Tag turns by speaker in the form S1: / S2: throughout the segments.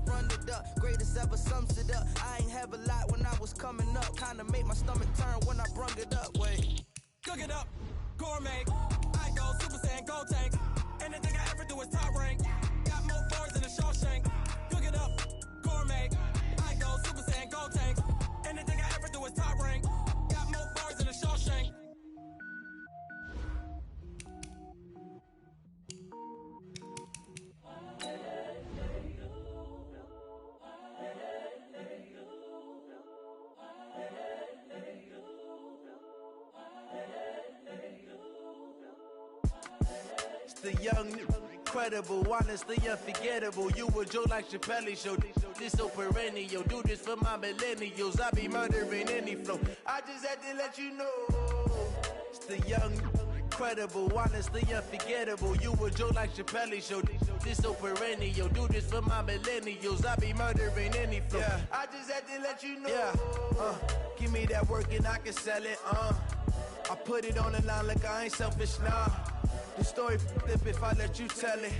S1: run it up. Greatest ever sums it up. I ain't have a lot when I was coming up. Kinda made my stomach turn when I brung it up. Wait.
S2: Cook it up, gourmet. I go Super Saiyan, gold tank. Anything I ever do is top rank. Got more floors than a Shawshank. Cook it up, gourmet. I go Super Saiyan, gold tank. Anything I ever do is top rank. Got more floors than a Shawshank.
S1: The young, incredible, honestly unforgettable. You a Joe like Chappelle show. This so perennial. Do this for my millennials. I be murdering any flow. I just had to let you know. It's the young, incredible, honestly unforgettable. You a Joe like Chappelle show. This so perennial. Do this for my millennials. I be murdering any flow. Yeah. I just had to let you know. Yeah. Give me that work and I can sell it. I put it on the line like I ain't selfish, nah. The story flip if I let you tell it.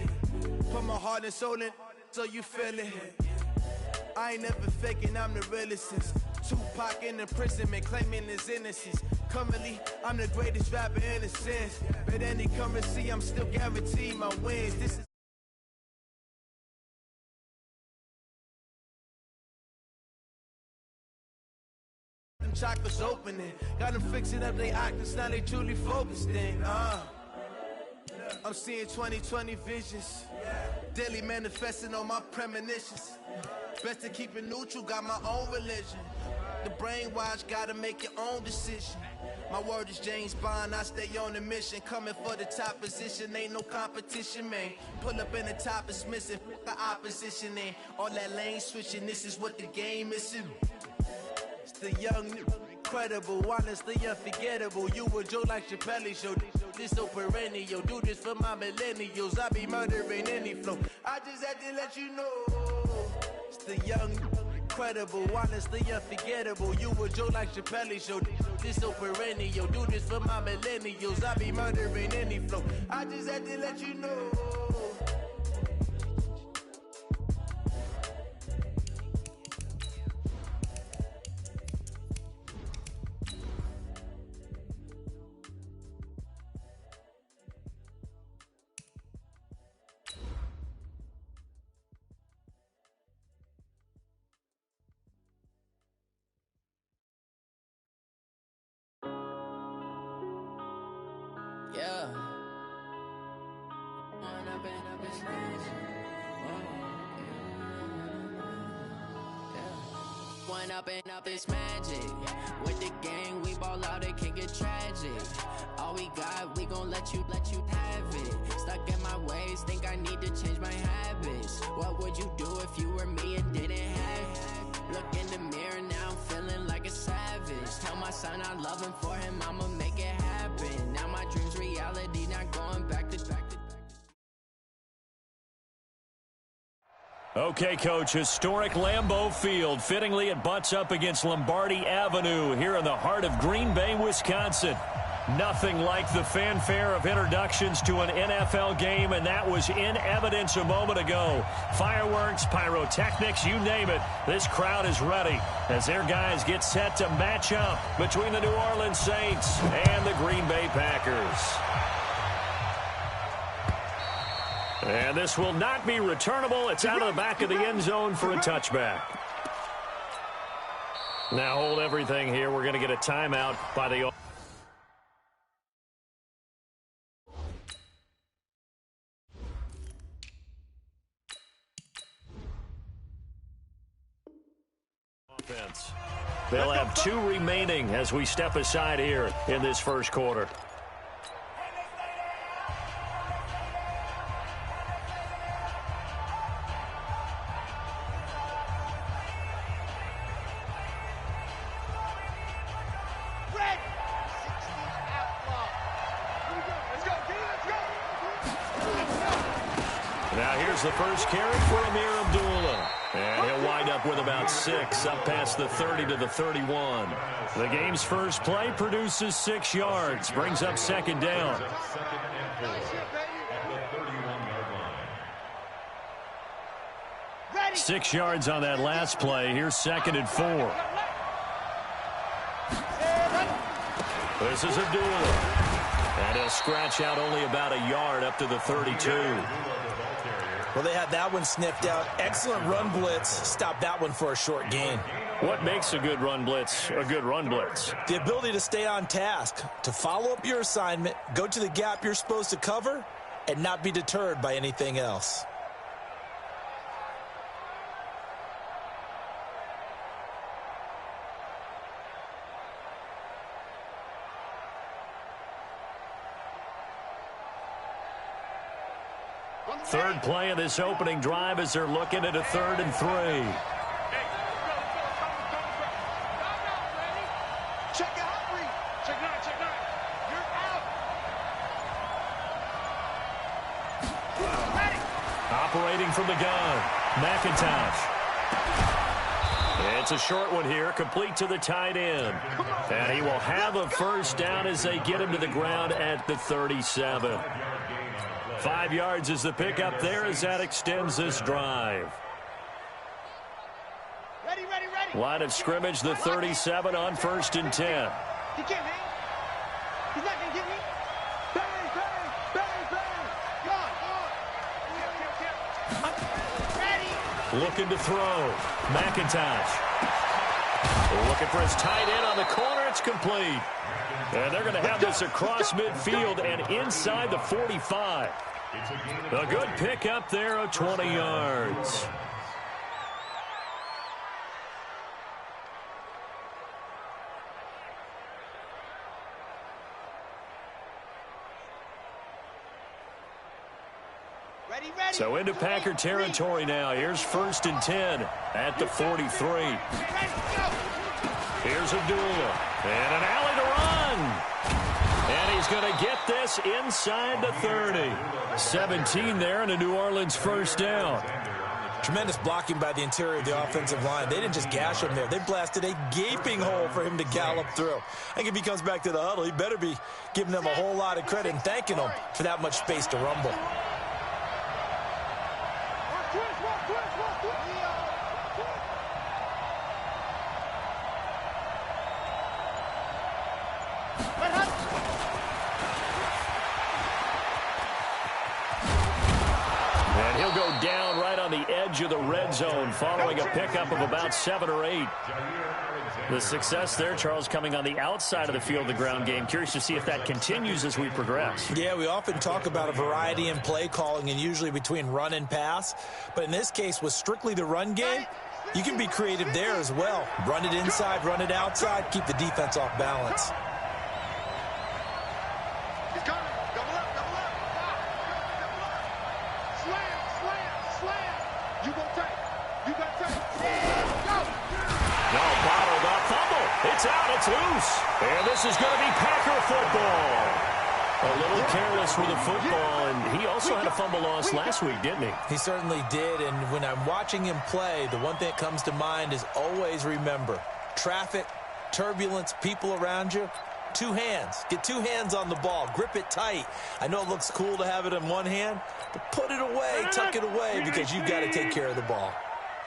S1: Put my heart and soul in so you feel it. I ain't never faking, I'm the realest since Tupac in imprisonment, claiming his innocence. Currently, I'm the greatest rapper in a sense. But any currency, I'm still guaranteed my wins. This is them chakras opening. Got them fixing up they octaves, now they truly focused in. I'm seeing 2020 visions, daily manifesting on my premonitions. Best to keep it neutral, got my own religion. The brainwash, gotta make your own decision. My word is James Bond, I stay on the mission. Coming for the top position, ain't no competition, man. Pull up in the top is missing, the opposition ain't. All that lane switching, this is what the game is. It's the young, incredible, honestly unforgettable. You a Joe like Chappelle show. This so perennial. Do this for my millennials. I be murdering any flow. I just had to let you know. It's the young, incredible, honestly unforgettable. You a Joe like Chappelle show. This so perennial. Do this for my millennials. I be murdering any flow. I just had to let you know.
S3: Yeah. One up and up is magic. With the gang, we ball out, it can get tragic. All we got, we gon' let you have it. Stuck in my ways, think I need to change my habits. What would you do if you were me and didn't have it? Look in the mirror, now I'm feeling like a savage. Tell my son I love him, for him I'ma make it happen. Now my dream's reality, not going back to.
S4: Okay, Coach, historic Lambeau Field. Fittingly, it butts up against Lombardi Avenue here in the heart of Green Bay, Wisconsin. Nothing like the fanfare of introductions to an NFL game, and that was in evidence a moment ago. Fireworks, pyrotechnics, you name it. This crowd is ready as their guys get set to match up between the New Orleans Saints and the Green Bay Packers. And this will not be returnable. It's out of the back of the end zone for a touchback. Now hold everything here. We're going to get a timeout by the offense. They'll have 2 remaining as we step aside here in this first quarter. Now here's the first carry for Amir Abdullah. And he'll wind up with about 6 up past the 30 to the 31. The game's first play produces 6 yards. Brings up second down.
S5: Ready?
S4: 6 yards on that last play. Here's 2nd and 4. This is Abdullah. And he'll scratch out only about a yard up to the 32.
S5: Well, they had that one sniffed out. Excellent run blitz. Stopped that one for a short gain.
S4: What makes a good run blitz a good run blitz?
S5: The ability to stay on task, to follow up your assignment, go to the gap you're supposed to cover, and not be deterred by anything else.
S4: Third play of this opening drive as they're looking at a 3rd and 3.
S6: Check out, Reed. Check nine. You're out. Ready.
S4: Operating from the gun, McIntosh. It's a short one here, complete to the tight end. And he will have a first down as they get him to the ground at the 37. 5 yards is the pickup there as that extends this drive.
S6: Ready.
S4: Line of scrimmage, the 37 on 1st and 10.
S6: He can't hang. He's not going to get me. Bang. Go on. Ready.
S4: Looking to throw. McIntosh. Looking for his tight end on the corner. It's complete. And they're going to have this across midfield and inside the 45. A good pickup there of 20 yards.
S6: Ready.
S4: So into Packer territory now. Here's 1st and 10 at the 43.
S6: Ready, go.
S4: Here's Abdullah. And an alley to run. And he's going to get this inside the 30. 17 there and a New Orleans first down.
S5: Tremendous blocking by the interior of the offensive line. They didn't just gash him there. They blasted a gaping hole for him to gallop through. I think if he comes back to the huddle, he better be giving them a whole lot of credit and thanking them for that much space to rumble.
S4: And he'll go down right on the edge of the red zone following a pickup of about 7 or 8. The success there, Charles, coming on the outside of the field, the ground game. Curious to see if that continues as we progress.
S5: Yeah, we often talk about a variety in play calling and usually between run and pass. But in this case, with strictly the run game, you can be creative there as well. Run it inside, run it outside, keep the defense off balance.
S6: He's coming. Double up. Slam. You go tight. Go.
S4: No, bottled up fumble. It's out. It's loose. And this is going to be Packer football. A little careless with the football, and he also had a fumble loss last week, didn't he?
S5: He certainly did, and when I'm watching him play, the one thing that comes to mind is always remember, traffic, turbulence, people around you, 2 hands. Get 2 hands on the ball. Grip it tight. I know it looks cool to have it in one hand, but put it away, tuck it away, because you've got to take care of the ball.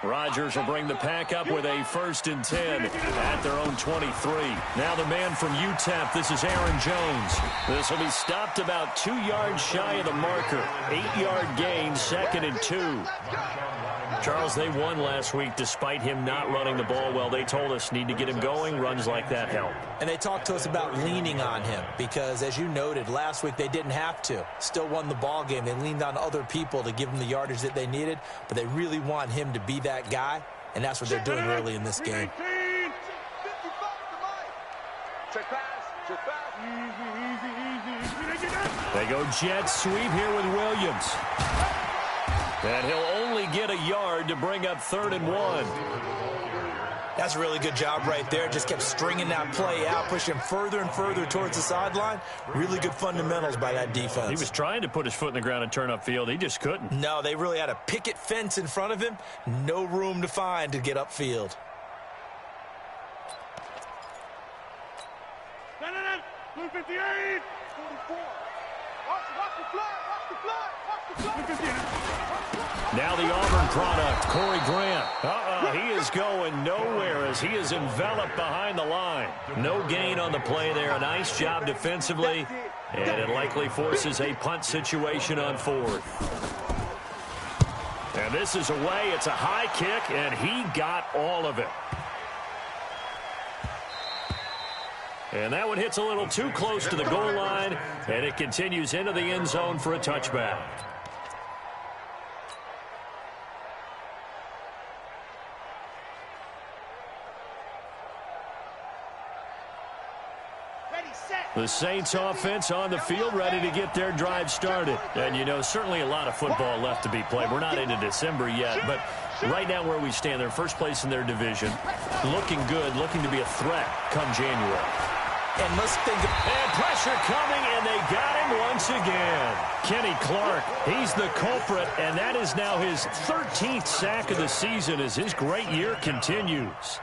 S4: Rodgers will bring the pack up with a 1st and 10 at their own 23. Now the man from UTEP, this is Aaron Jones. This will be stopped about 2 yards shy of the marker. 8-yard gain, 2nd and 2. Charles, they won last week despite him not running the ball well. They told us need to get him going. Runs like that help.
S5: And they talked to us about leaning on him because, as you noted, last week they didn't have to. Still won the ball game. They leaned on other people to give them the yardage that they needed, but they really want him to be that guy, and that's what they're doing early in this game.
S4: They go jet sweep here with Williams. And he'll only get a yard to bring up 3rd and 1.
S5: That's a really good job right there. Just kept stringing that play out, pushing further and further towards the sideline. Really good fundamentals by that defense.
S4: He was trying to put his foot in the ground and turn upfield. He just couldn't.
S5: No, they really had a picket fence in front of him. No room to find to get upfield.
S6: Blue 58. 44.
S4: Now the Auburn product, Corey Grant. He is going nowhere as he is enveloped behind the line. No gain on the play there. A nice job defensively, and it likely forces a punt situation on fourth. And this is away. It's a high kick, and he got all of it. And that one hits a little too close to the goal line, and it continues into the end zone for a touchback. The Saints offense on the field, ready to get their drive started. And, you know, certainly a lot of football left to be played. We're not into December yet, but right now where we stand, they're first place in their division. Looking good, looking to be a threat come January.
S5: And let's think of...
S4: And pressure coming, and they got him once again. Kenny Clark, he's the culprit, and that is now his 13th sack of the season as his great year continues.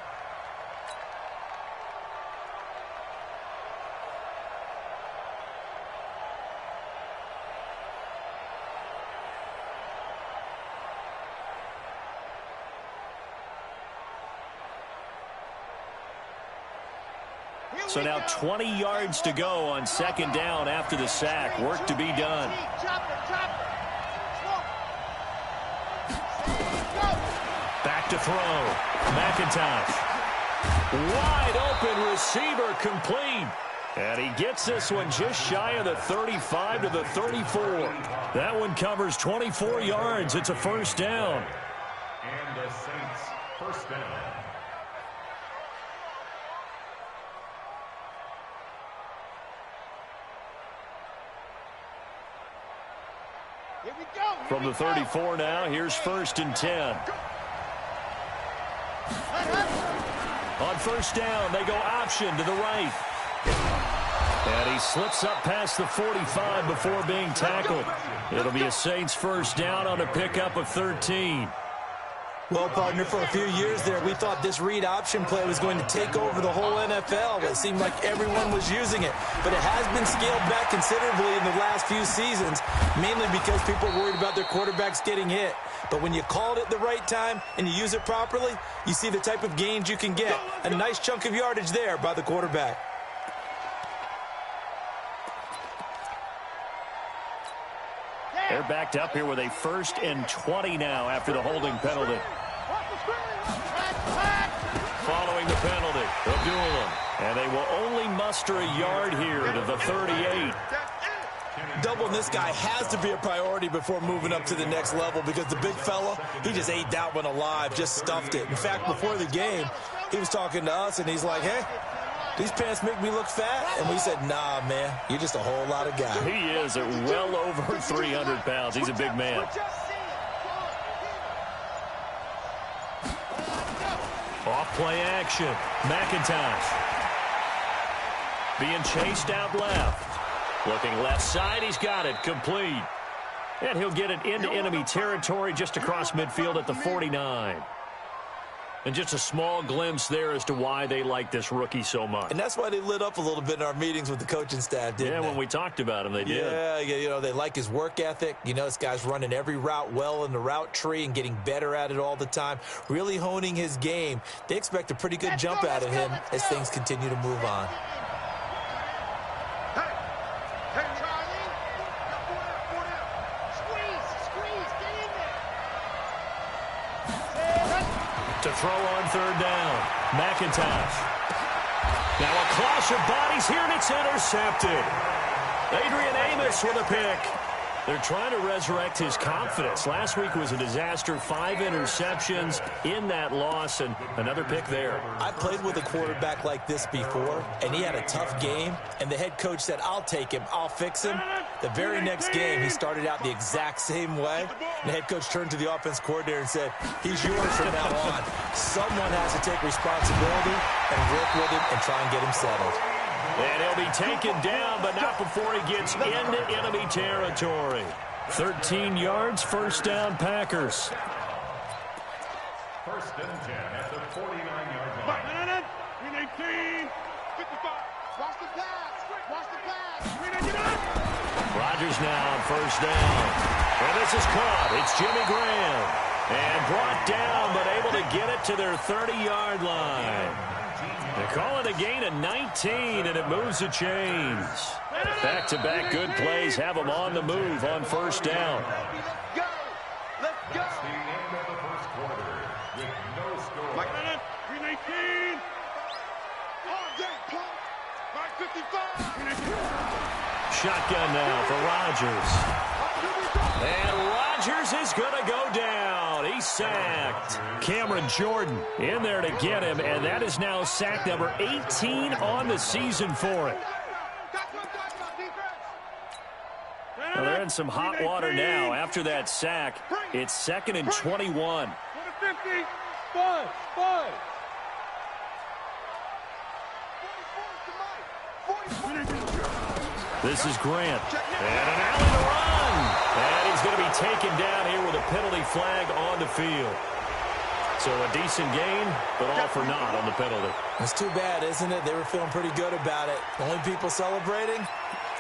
S4: So now 20 yards to go on second down after the sack. Work to be done. Back to throw. McIntosh. Wide open receiver complete. And he gets this one just shy of the 35 to the 34. That one covers 24 yards. It's a first down.
S7: And the Saints first down.
S4: From the 34 now, here's first and 10. On first down, they go option to the right. And he slips up past the 45 before being tackled. It'll be a Saints first down on a pickup of 13.
S5: Well, partner, for a few years there, we thought this read option play was going to take over the whole NFL. It seemed like everyone was using it. But it has been scaled back considerably in the last few seasons, mainly because people are worried about their quarterbacks getting hit. But when you call it at the right time and you use it properly, you see the type of gains you can get. A nice chunk of yardage there by the quarterback.
S4: They're backed up here with a first and 20 now after the holding penalty. Following the penalty, Abdullah. And they will only muster a yard here to the 38.
S5: Doubling this guy has to be a priority before moving up to the next level because the big fella, he just ate that one alive, just stuffed it. In fact, before the game, he was talking to us, and he's like, hey, these pants make me look fat? And we said, nah, man, you're just a whole lot of guy.
S4: He is at well over 300 pounds. He's a big man. Off play action. McIntosh. Being chased out left. Looking left side. He's got it. Complete. And he'll get it into enemy territory just across midfield at the 49. And just a small glimpse there as to why they like this rookie so much.
S5: And that's why they lit up a little bit in our meetings with the coaching staff, didn't they?
S4: Yeah, when we talked about him, they did.
S5: Yeah, you know, they like his work ethic. You know, this guy's running every route well in the route tree and getting better at it all the time, really honing his game. They expect a pretty good jump out of him as things continue to move on.
S4: To throw on third down. McIntosh. Now a clash of bodies here, and it's intercepted. Adrian Amos with a pick. They're trying to resurrect his confidence. Last week was a disaster. 5 interceptions in that loss, and another pick there.
S5: I played with a quarterback like this before, and he had a tough game, and the head coach said, I'll take him, I'll fix him. The very next game, he started out the exact same way. The head coach turned to the offense coordinator and said, he's yours from now on. Someone has to take responsibility and work with him and try and get him settled.
S4: And he'll be taken down, but not before he gets into enemy territory. 13 yards, first down, Packers.
S7: First and 10 at the 49-yard line.
S6: Watch the pass. Watch the pass.
S4: Rodgers now on first down. And this is caught. It's Jimmy Graham. And brought down, but able to get it to their 30-yard line. They call it a gain of 19, and it moves the chains. Back-to-back good plays have them on the move on first down.
S6: Let's go. Let's go.
S7: That's the end of the first quarter with no score.
S6: Mike 319. Mike 55.
S4: Shotgun now for Rodgers. And Rodgers is going to go down. He's sacked. Cameron Jordan in there to get him, and that is now sack number 18 on the season for it. Well, they're in some hot water now. After that sack, it's 2nd and 21. This is Grant. And an alley to run. And he's going to be taken down here with a penalty flag on the field. So a decent gain, but all for naught on the penalty.
S5: It's too bad, isn't it? They were feeling pretty good about it. The only people celebrating,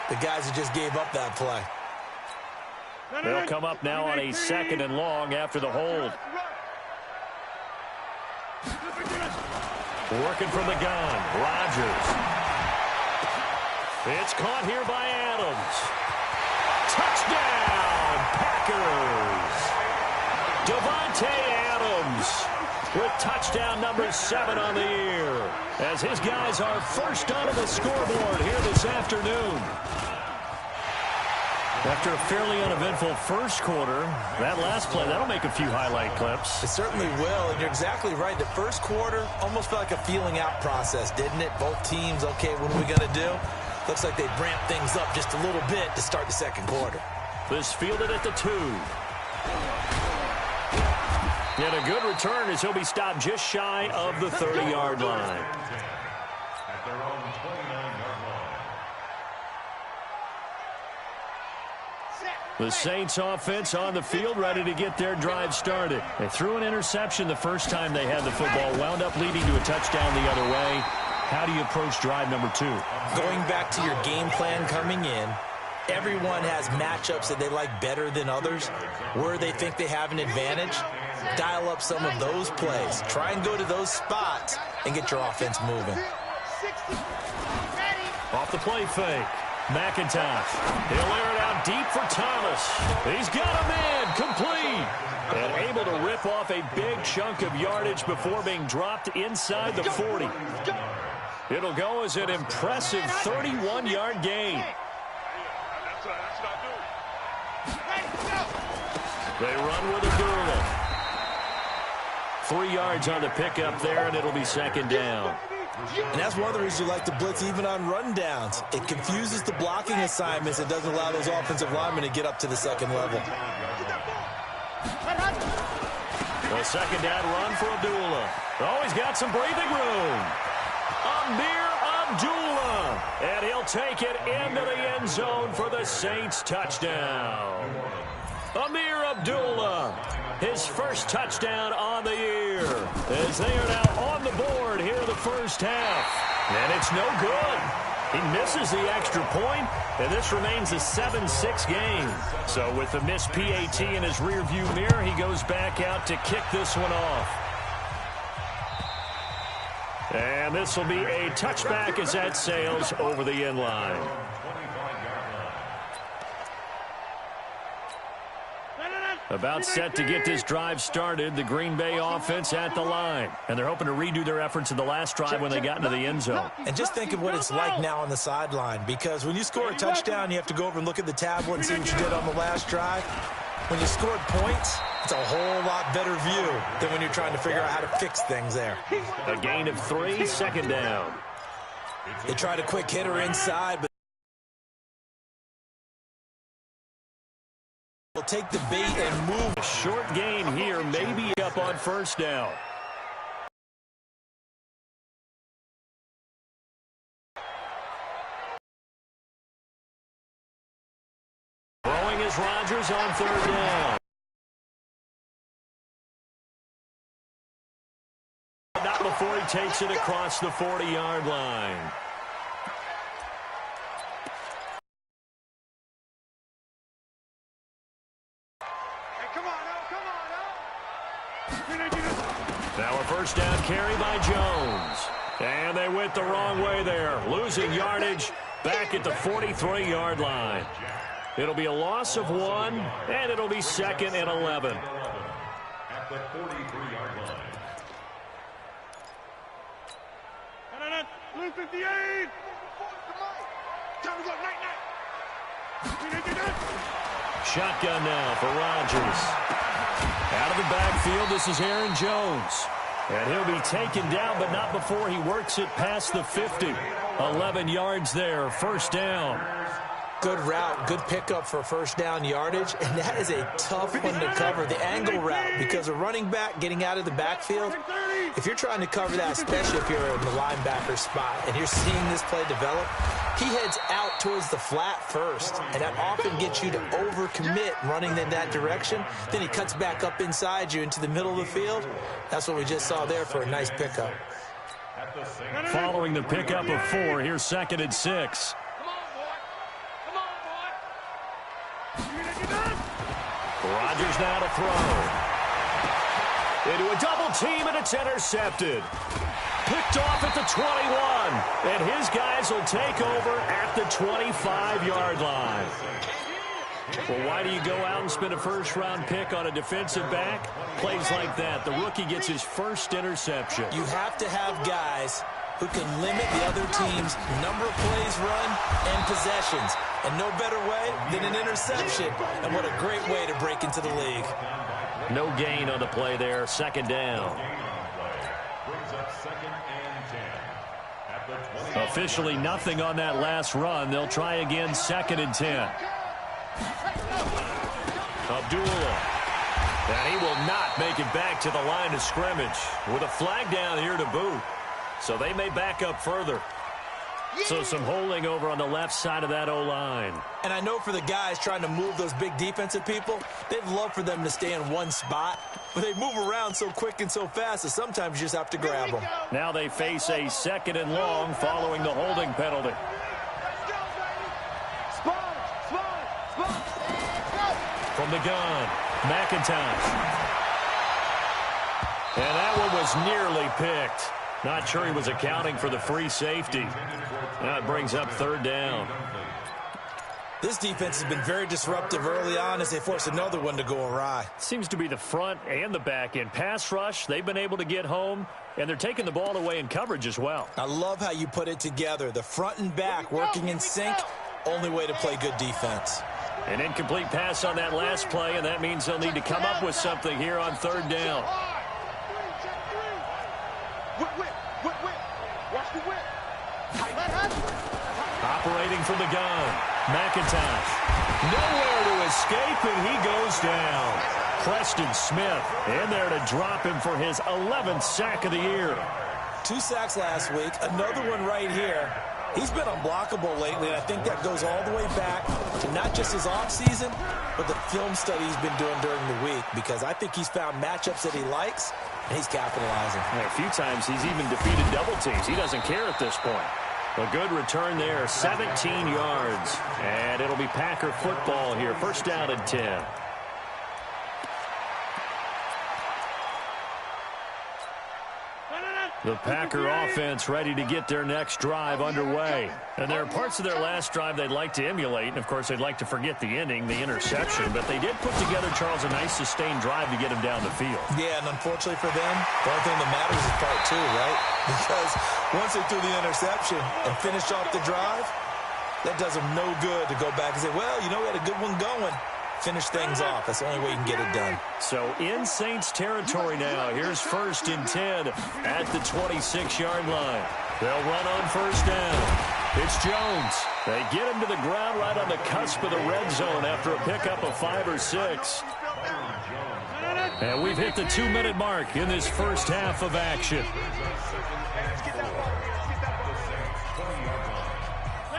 S5: the guys who just gave up that play.
S4: They'll come up now on a 2nd and long after the hold. Working from the gun, Rodgers. It's caught here by Adams. Touchdown, Packers. Devontae Adams with touchdown number 7 on the year, as his guys are first onto the scoreboard here this afternoon. After a fairly uneventful first quarter, that last play, that'll make a few highlight clips.
S5: It certainly will, and you're exactly right. The first quarter almost felt like a feeling out process, didn't it? Both teams, okay, what are we going to do? Looks like they ramped things up just a little bit to start the second quarter.
S4: This fielded at the 2. And a good return as he'll be stopped just shy of the 30-yard line.
S7: At their own 29-yard line.
S4: The Saints offense on the field, ready to get their drive started. They threw an interception the first time they had the football, wound up leading to a touchdown the other way. How do you approach drive number 2?
S5: Going back to your game plan coming in, everyone has matchups that they like better than others, where they think they have an advantage. Dial up some of those plays. Try and go to those spots and get your offense moving.
S4: Off the play fake. McIntosh. He'll air it out deep for Thomas. He's got a man complete. And able to rip off a big chunk of yardage before being dropped inside the 40. It'll go as an impressive 31-yard gain. They run with Abdullah. 3 yards on the pickup there, and it'll be 2nd down.
S5: And that's one of the reasons you like to blitz even on rundowns. It confuses the blocking assignments. It doesn't allow those offensive linemen to get up to the second level.
S4: A 2nd down run for Abdullah. Oh, he's got some breathing room. Amir Abdullah. And he'll take it into the end zone for the Saints touchdown. Amir Abdullah, his first touchdown on the year, as they are now on the board here in the first half. And it's no good. He misses the extra point, and this remains a 7-6 game. So with the missed PAT in his rearview mirror, he goes back out to kick this one off. And this will be a touchback as that sails over the end line. About set to get this drive started, the Green Bay offense at the line. And they're hoping to redo their efforts in the last drive when they got into the end zone.
S5: And just think of what it's like now on the sideline, because when you score a touchdown, you have to go over and look at the tablet and see what you did on the last drive. When you scored points, it's a whole lot better view than when you're trying to figure out how to fix things there.
S4: A gain of 3, 2nd down.
S5: They tried a quick hitter inside, but will take the bait and move.
S4: A short gain here, maybe up on first down. Throwing is Rodgers on 3rd down. Not before he takes it across the 40-yard line. Now a first down carry by Jones. And they went the wrong way there, losing yardage back at the 43-yard line. It'll be a loss of 1, and it'll be 2nd and 11.
S7: At the 43-yard line.
S6: Blue 58. Time to go, night.
S4: Shotgun now for Rodgers. Out of the backfield, this is Aaron Jones. And he'll be taken down, but not before he works it past the 50. 11 yards there, first down.
S5: Good route, good pickup for first down yardage, and that is a tough one to cover, the angle route, because a running back getting out of the backfield, if you're trying to cover that, especially if you're in the linebacker spot, and you're seeing this play develop, he heads out towards the flat first, and that often gets you to overcommit running in that direction. Then he cuts back up inside you into the middle of the field. That's what we just saw there for a nice pickup.
S4: Following the pickup of 4, here's 2nd and 6. Rodgers now to throw. Into a double team, and it's intercepted. Picked off at the 21, and his guys will take over at the 25-yard line. Well, why do you go out and spend a first-round pick on a defensive back? Plays like that. The rookie gets his first interception.
S5: You have to have guys who can limit the other team's number of plays run and possessions. And no better way than an interception. And what a great way to break into the league.
S4: No gain on the play there. 2nd down. Officially nothing on that last run. They'll try again, 2nd and 10. Abdullah. And he will not make it back to the line of scrimmage with a flag down here to boot. So they may back up further. So some holding over on the left side of that O-line.
S5: And I know for the guys trying to move those big defensive people, they'd love for them to stay in one spot. But they move around so quick and so fast that sometimes you just have to grab them.
S4: Now they face a 2nd and long following the holding penalty. From the gun, McIntosh. And that one was nearly picked. Not sure he was accounting for the free safety. Now it brings up 3rd down.
S5: This defense has been very disruptive early on as they force another one to go awry.
S4: Seems to be the front and the back end. Pass rush, they've been able to get home, and they're taking the ball away in coverage as well.
S5: I love how you put it together. The front and back working in sync, only way to play good defense.
S4: An incomplete pass on that last play, and that means they'll need to come up with something here on 3rd down. Operating from the gun, McIntosh. Nowhere to escape, and he goes down. Preston Smith in there to drop him for his 11th sack of the year.
S5: 2 sacks last week, another one right here. He's been unblockable lately, and I think that goes all the way back to not just his offseason, but the film study he's been doing during the week, because I think he's found matchups that he likes, and he's capitalizing.
S4: A few times he's even defeated double teams. He doesn't care at this point. A good return there, 17 yards. And it'll be Packer football here, 1st down and 10. The Packer offense ready to get their next drive underway. And there are parts of their last drive they'd like to emulate. And, of course, they'd like to forget the ending, the interception. But they did put together, Charles, a nice sustained drive to get him down the field.
S5: Yeah, and unfortunately for them, the only thing that matters is part 2, right? Because once they threw the interception and finished off the drive, that does them no good to go back and say, well, you know, we had a good one going. Finish things off. That's the only way you can get it done.
S4: So in Saints territory now. Here's 1st and 10 at the 26-yard line. They'll run on 1st down. It's Jones. They get him to the ground right on the cusp of the red zone after a pickup of 5 or 6. And we've hit the 2-minute mark in this first half of action.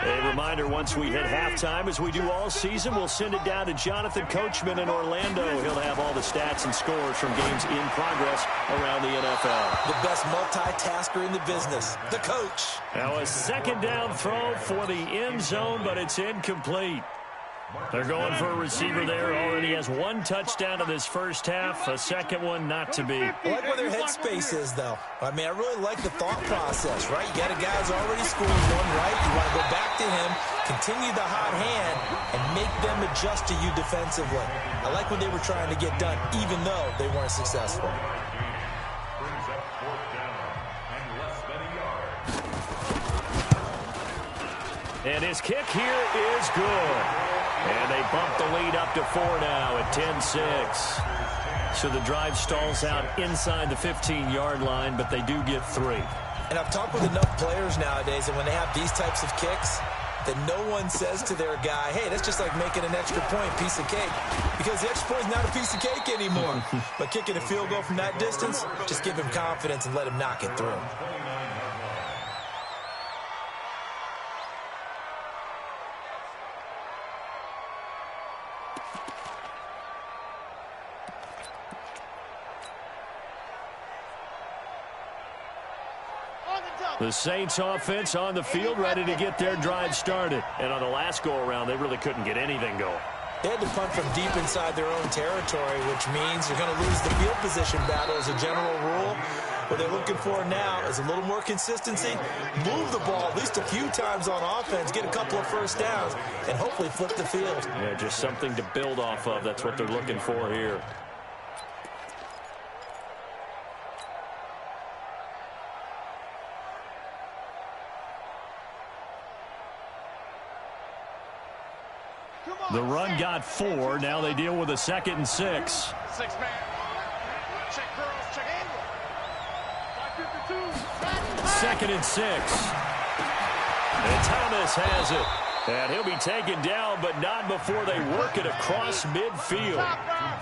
S4: A reminder, once we hit halftime, as we do all season, we'll send it down to Jonathan Coachman in Orlando. He'll have all the stats and scores from games in progress around the NFL.
S5: The best multitasker in the business, the coach.
S4: Now a 2nd down throw for the end zone, but it's incomplete. They're going for a receiver there. Already has one touchdown in this first half. A second one not to be.
S5: I like where their headspace is, though. I mean, I really like the thought process, right? You got a guy who's already scored one, right? You want to go back to him, continue the hot hand, and make them adjust to you defensively. I like what they were trying to get done, even though they weren't successful.
S7: Brings up fourth down and less than a yard.
S4: And his kick here is good. And they bump the lead up to 4 now at 10-6. So the drive stalls out inside the 15-yard line, but they do get 3.
S5: And I've talked with enough players nowadays that when they have these types of kicks, that no one says to their guy, hey, that's just like making an extra point, piece of cake. Because the extra point is not a piece of cake anymore. But kicking a field goal from that distance, just give him confidence and let him knock it through.
S4: The Saints offense on the field, ready to get their drive started. And on the last go-around, they really couldn't get anything going.
S5: They had to punt from deep inside their own territory, which means they're going to lose the field position battle as a general rule. What they're looking for now is a little more consistency, move the ball at least a few times on offense, get a couple of first downs, and hopefully flip the field.
S4: Yeah, just something to build off of. That's what they're looking for here. The run got 4. Now they deal with a 2nd and 6.
S6: 6 man. Check girls, check angle.
S4: 2nd and 6. And Thomas has it. And he'll be taken down, but not before they work it across midfield.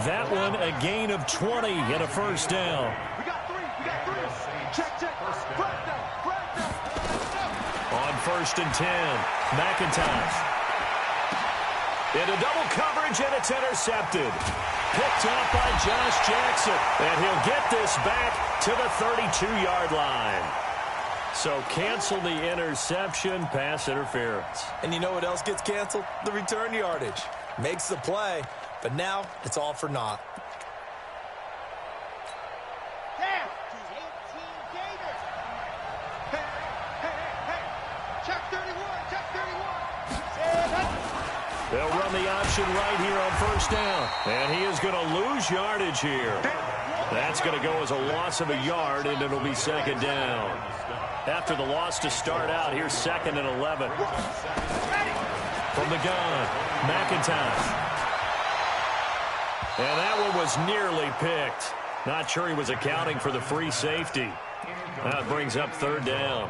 S4: That one a gain of 20 and a first down.
S6: We got 3. Check. First down.
S4: On 1st and 10, McIntosh. Into double coverage, and it's intercepted. Picked off by Josh Jackson. And he'll get this back to the 32-yard line. So cancel the interception, pass interference.
S5: And you know what else gets canceled? The return yardage. Makes the play, but now it's all for naught.
S6: Damn. 18 Gators. Hey. Check 31.
S4: They'll run the option right here on 1st down. And he is going to lose yardage here. That's going to go as a loss of a yard, and it'll be 2nd down. After the loss to start out, here's 2nd and 11. From the gun, McIntosh. And that one was nearly picked. Not sure he was accounting for the free safety. That brings up 3rd down.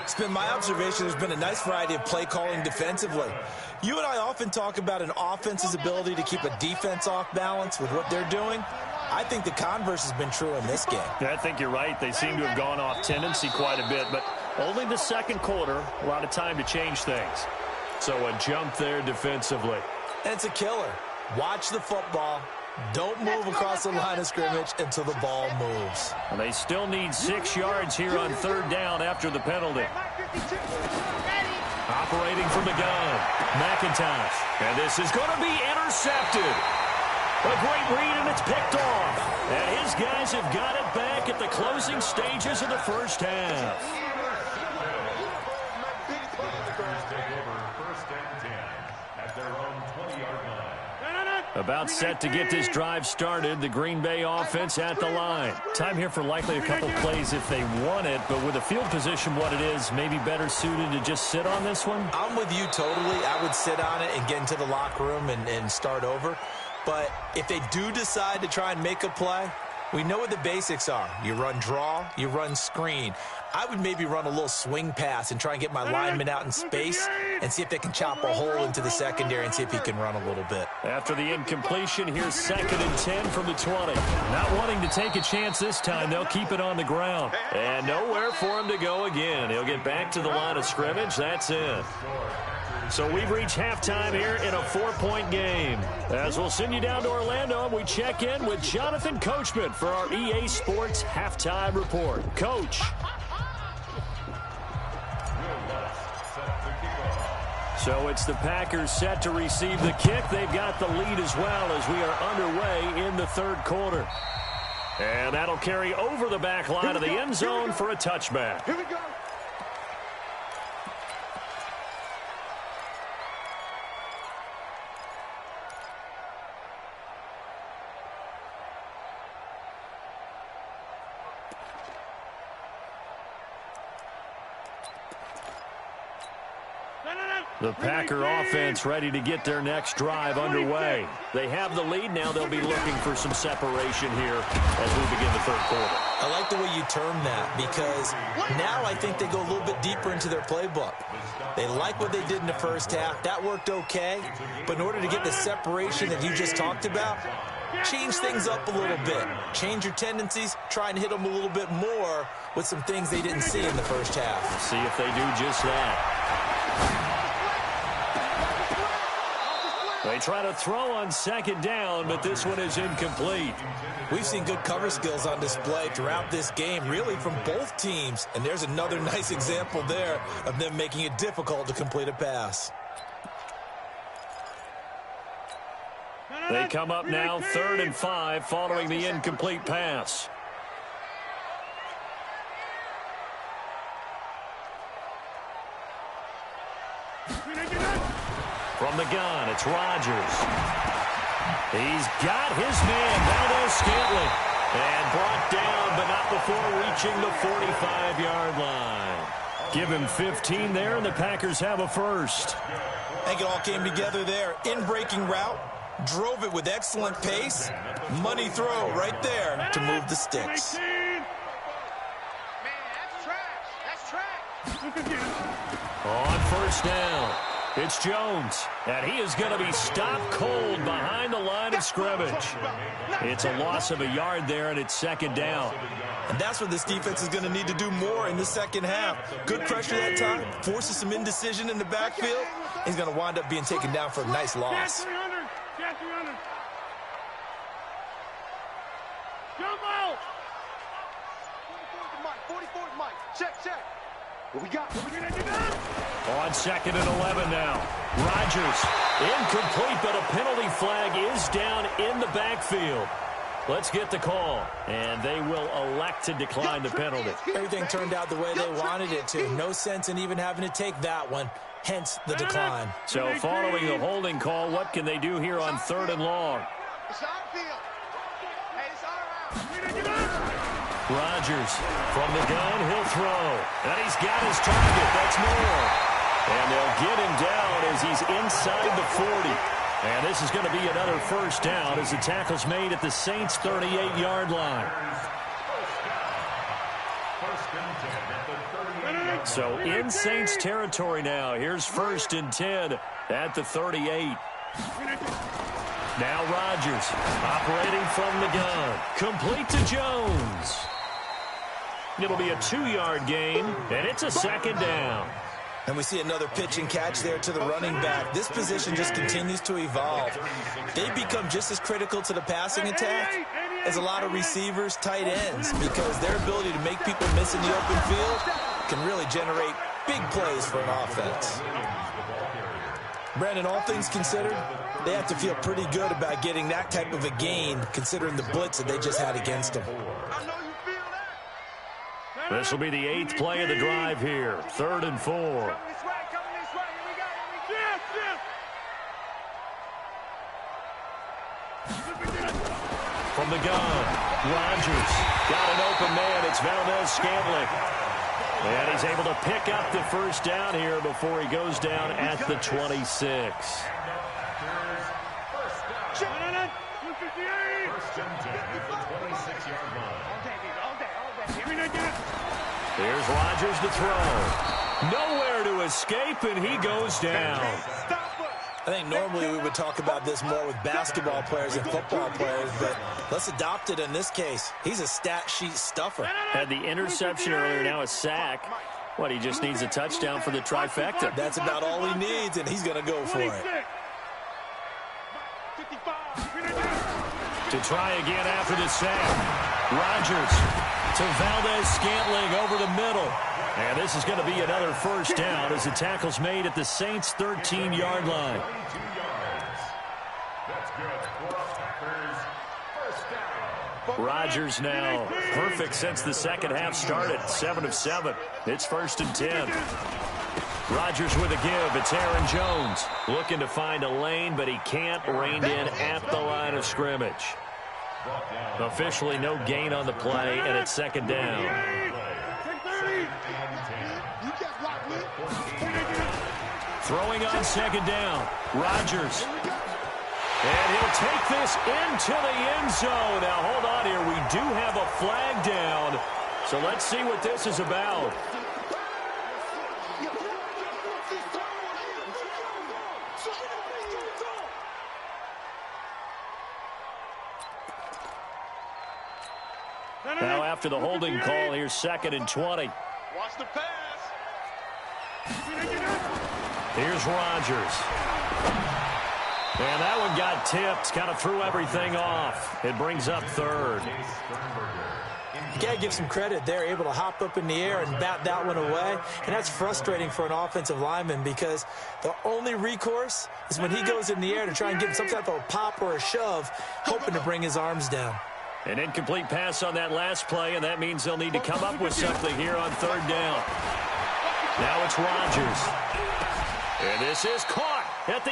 S5: It's been my observation there's been a nice variety of play calling defensively. You and I often talk about an offense's ability to keep a defense off balance with what they're doing. I think the converse has been true in this game.
S4: Yeah, I think you're right. They seem to have gone off tendency quite a bit, but only the 2nd quarter, a lot of time to change things. So a jump there defensively.
S5: And it's a killer. Watch the football. Don't move across the line of scrimmage until the ball moves.
S4: And they still need 6 yards here on 3rd down after the penalty. Operating from the gun, McIntosh. And this is going to be intercepted. A great read, and it's picked off. And his guys have got it back at the closing stages of the first half. About set to get this drive started. The Green Bay offense at the line. Time here for likely a couple plays if they want it, but with the field position what it is, maybe better suited to just sit on this one?
S5: I'm with you totally. I would sit on it and get into the locker room and start over. But if they do decide to try and make a play, we know what the basics are. You run draw, you run screen. I would maybe run a little swing pass and try and get my lineman out in space and see if they can chop a hole into the secondary and see if he can run a little bit.
S4: After the incompletion, here's 2nd and 10 from the 20. Not wanting to take a chance this time, they'll keep it on the ground. And nowhere for him to go again. He'll get back to the line of scrimmage. That's it. So we've reached halftime here in a 4-point game. As we'll send you down to Orlando, and we check in with Jonathan Coachman for our EA Sports Halftime Report. Coach. So it's the Packers set to receive the kick. They've got the lead as well as we are underway in the third quarter. And that'll carry over the back line of the end zone for a touchback.
S6: Here we go.
S4: The Packer offense ready to get their next drive underway. They have the lead. Now they'll be looking for some separation here as we begin the third quarter.
S5: I like the way you term that because now I think they go a little bit deeper into their playbook. They like what they did in the first half. That worked okay. But in order to get the separation that you just talked about, change things up a little bit. Change your tendencies. Try and hit them a little bit more with some things they didn't see in the first half.
S4: Let's see if they do just that. They try to throw on second down, but this one is incomplete.
S5: We've seen good cover skills on display throughout this game, really from both teams. And there's another nice example there of them making it difficult to complete a pass.
S4: They come up now 3rd and 5 following the incomplete pass. From the gun, it's Rodgers. He's got his man, Valdez-Scantling. And brought down, but not before reaching the 45-yard line. Give him 15 there, and the Packers have a first.
S5: I think it all came together there. In-breaking route, drove it with excellent pace. Money throw right there to move the sticks.
S6: Man, that's trash. That's trash.
S4: On first down, it's Jones, and he is going to be stopped cold behind the line of scrimmage. It's a loss of a yard there, and it's second down.
S5: And that's what this defense is going to need to do more in the second half. Good pressure that time, forces some indecision in the backfield. He's going to wind up being taken down for a nice loss.
S6: 300. 300. Jump out. 44's Mike. Check. What we got? What we gonna do now?
S4: On 2nd and 11 now. Rodgers, incomplete, but a penalty flag is down in the backfield. Let's get the call, and they will elect to decline the penalty.
S5: Everything turned out the way they wanted it to. No sense in even having to take that one, hence the decline.
S4: So following the holding call, what can they do here on 3rd and long?
S6: It's our field. Hey, it's all around.
S4: Rodgers from the gun, he'll throw. And he's got his target. That's more. And they'll get him down as he's inside the 40. And this is going to be another first down as the tackle's made at the Saints' 38-yard line. So in Saints territory now. Here's 1st and 10 at the 38. Now Rodgers operating from the gun. Complete to Jones. It'll be a 2-yard gain, and it's a second down.
S5: And we see another pitch and catch there to the running back. This position just continues to evolve. They become just as critical to the passing attack as a lot of receivers, tight ends, because their ability to make people miss in the open field can really generate big plays for an offense. Brandon, all things considered, they have to feel pretty good about getting that type of a gain, considering the blitz that they just had against them.
S4: This will be the 8th play of the drive here. 3rd and 4.
S6: Coming this way. Here we go.
S4: From the gun, Rodgers got an open man. It's Valdez-Scantling. And he's able to pick up the first down here before he goes down at the 26. Here's Rodgers to throw. Nowhere to escape, and he goes down.
S5: I think normally we would talk about this more with basketball players and football players, but let's adopt it in this case. He's a stat sheet stuffer.
S4: Had the interception earlier, now a sack. What, he just needs a touchdown for the trifecta.
S5: That's about all he needs, and he's going to go for it.
S4: To try again after the sack. Rodgers to Valdez-Scantling over the middle. And this is going to be another first down as the tackle's made at the Saints' 13-yard line.
S7: 22 yards. That's good for Packers. First down.
S4: Rodgers now perfect since the second half started. 7 of 7. It's 1st and 10. Rodgers with a give. It's Aaron Jones looking to find a lane, but he can't. Reined in at the line of scrimmage. Officially no gain on the play, and it's 2nd down. Throwing on 2nd down. Rodgers. And he'll take this into the end zone. Now, hold on here. We do have a flag down. So let's see what this is about. Now, after the holding call, here's 2nd and 20.
S6: Watch the pass.
S4: Here's Rodgers. And that one got tipped. Kind of threw everything off. It brings up 3rd.
S5: You got to give some credit. They're able to hop up in the air and bat that one away. And that's frustrating for an offensive lineman because the only recourse is when he goes in the air to try and get some type of a pop or a shove, hoping to bring his arms down.
S4: An incomplete pass on that last play, and that means they'll need to come up with something here on 3rd down. Now it's Rodgers. And this is caught at the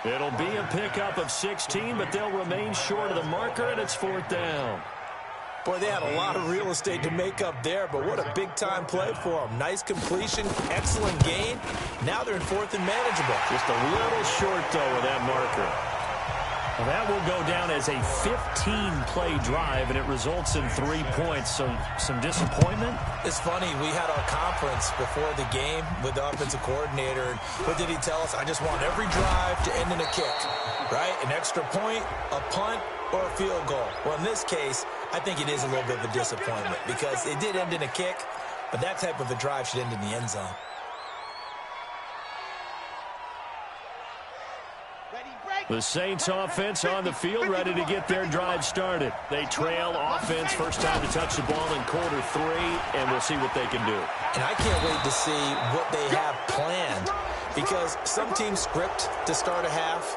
S4: 8. It'll be a pickup of 16, but they'll remain short of the marker, and it's 4th down.
S5: Boy, they had a lot of real estate to make up there, but what a big-time play for them. Nice completion, excellent gain. Now they're in 4th and manageable.
S4: Just a little short, though, with that marker. Well, that will go down as a 15-play drive, and it results in 3 points. So some disappointment?
S5: It's funny. We had our conference before the game with the offensive coordinator. And what did he tell us? I just want every drive to end in a kick, right? An extra point, a punt, or a field goal. Well, in this case, I think it is a little bit of a disappointment because it did end in a kick, but that type of a drive should end in the end zone.
S4: The Saints offense on the field, ready to get their drive started. They trail offense, first time to touch the ball in quarter 3, and we'll see what they can do.
S5: And I can't wait to see what they have planned because some teams script to start a half.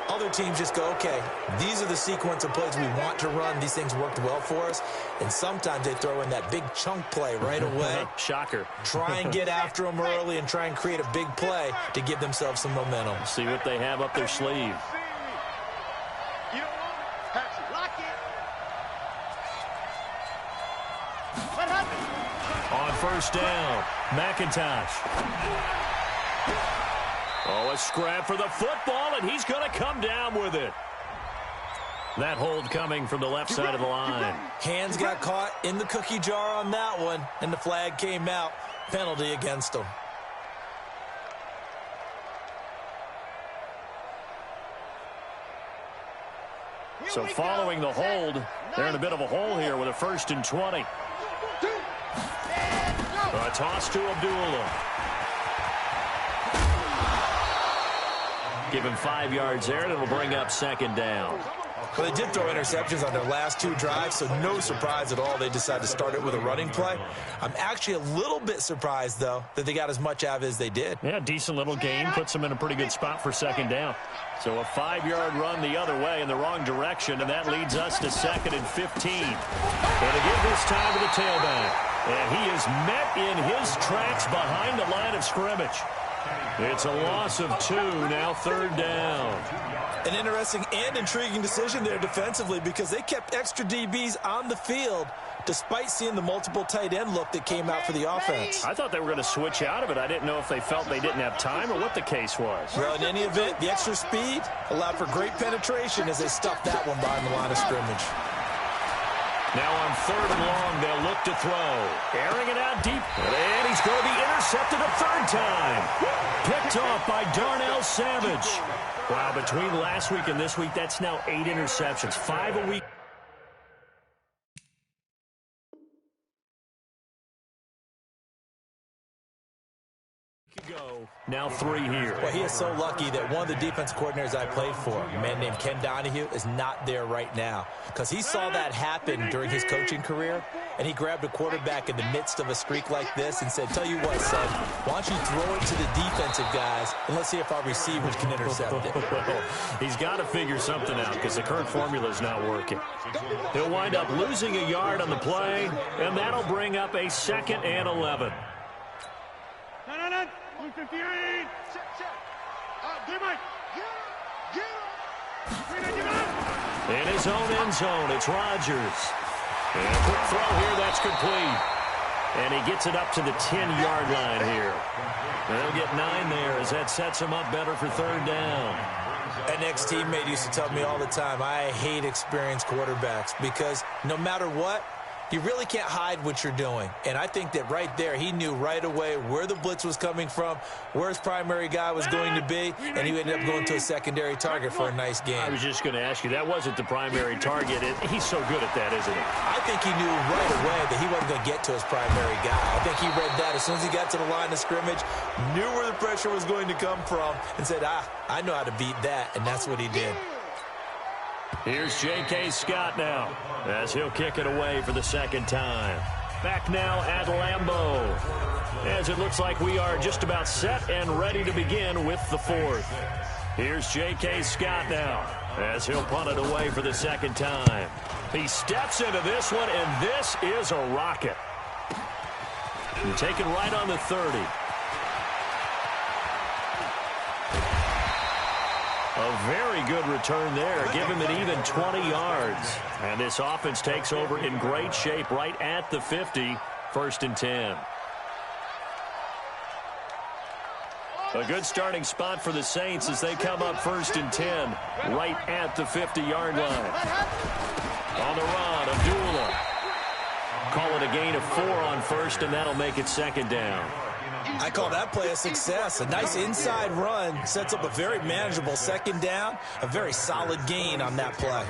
S5: Other teams just go, okay, these are the sequence of plays we want to run. These things worked well for us. And sometimes they throw in that big chunk play right away.
S4: Shocker.
S5: Try and get after them early and try and create a big play to give themselves some momentum.
S4: See what they have up their sleeve. On 1st down, McIntosh. Oh, a scrap for the football, and he's going to come down with it. That hold coming from the left side of the line.
S5: Hands got caught in the cookie jar on that one, and the flag came out. Penalty against them.
S4: So following the hold, they're in a bit of a hole here with a 1st and 20. A toss to Abdullah. Give him 5 yards there, and it'll bring up 2nd down.
S5: Well, they did throw interceptions on their last 2 drives, so no surprise at all they decided to start it with a running play. I'm actually a little bit surprised, though, that they got as much out of it as they did.
S4: Yeah, decent little gain. Puts them in a pretty good spot for 2nd down. So a 5-yard run the other way in the wrong direction, and that leads us to 2nd and 15. And to give this time to the tailback. And he is met in his tracks behind the line of scrimmage. It's a loss of 2, now 3rd down.
S5: An interesting and intriguing decision there defensively because they kept extra DBs on the field despite seeing the multiple tight end look that came out for the offense.
S4: I thought they were going to switch out of it. I didn't know if they felt they didn't have time or what the case was.
S5: Well, in any event, the extra speed allowed for great penetration as they stuffed that one behind the line of scrimmage.
S4: Now on 3rd and long, they'll look to throw. Airing it out deep. And he's going to be intercepted a 3rd time. Picked off by Darnell Savage. Wow, between last week and this week, that's now 8 interceptions. 5 a week. go. Now 3 here.
S5: Well, he is so lucky that one of the defense coordinators I played for, a man named Ken Donahue, is not there right now. Because he saw that happen during his coaching career, and he grabbed a quarterback in the midst of a streak like this and said, tell you what, son, why don't you throw it to the defensive guys, and let's see if our receivers can intercept it.
S4: Well, he's got to figure something out because the current formula is not working. He'll wind up losing a yard on the play, and that'll bring up a 2nd and 11. In his own end zone, it's Rodgers. And a quick throw here, that's complete. And he gets it up to the 10-yard line here. And they'll get 9 there as that sets him up better for 3rd down.
S5: An ex-teammate used to tell me all the time, I hate experienced quarterbacks because no matter what, you really can't hide what you're doing. And I think that right there, he knew right away where the blitz was coming from, where his primary guy was going to be, and he ended up going to a secondary target for a nice game.
S4: I was just going to ask you, that wasn't the primary target. He's so good at that, isn't he?
S5: I think he knew right away that he wasn't going to get to his primary guy. I think he read that as soon as he got to the line of scrimmage, knew where the pressure was going to come from, and said, I know how to beat that, and that's what he did.
S4: Here's J.K. Scott now as he'll kick it away for the 2nd time. Back now at Lambeau as it looks like we are just about set and ready to begin with the 4th. Here's J.K. Scott now as he'll punt it away for the 2nd time. He steps into this one, and this is a rocket. Taken right on the 30. A very good return there. Give him an even 20 yards. And this offense takes over in great shape right at the 50. 1st and 10. A good starting spot for the Saints as they come up 1st and 10 right at the 50-yard line. On the run, Abdullah. Call it a gain of 4 on 1st, and that'll make it 2nd down.
S5: I call that play a success. A nice inside run sets up a very manageable 2nd down, a very solid gain on that play.